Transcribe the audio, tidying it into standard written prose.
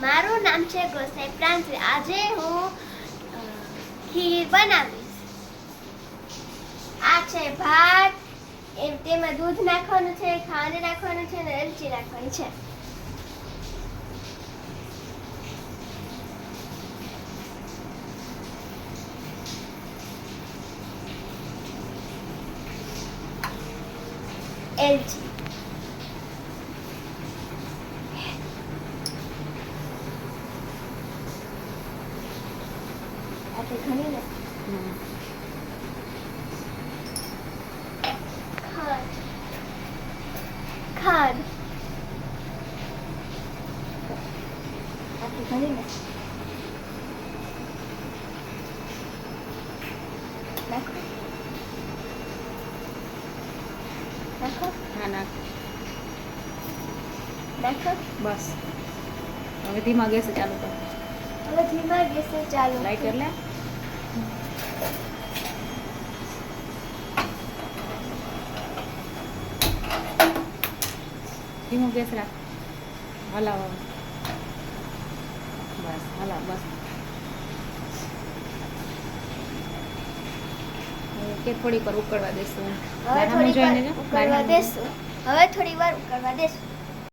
મારું નામ છે ગોસાઈ પ્રાંજલ. આજે હું ખીર બનાવીશ. આ છે ભાત, તેમાં દૂધ નાખવાનું છે, ખાંડ નાખવાનું છે અને એલચી નાખવાની છે. એલચી આપણે ઘણી ને ખાંડ આપણે ઘણી ને નાખો નાખો હા નાખ નાખો. બસ હવે ધીમા ગેસ ચાલુ કર. હવે ધીમા ગેસે ચાલુ લાઈટ એટલે ધીમો ગેસ રાખ. હલાવ હવે. બસ હલાવ બસ. કે થોડીક વાર ઉકળવા દેશું. હવે થોડી વાર ઉકળવા દેશું.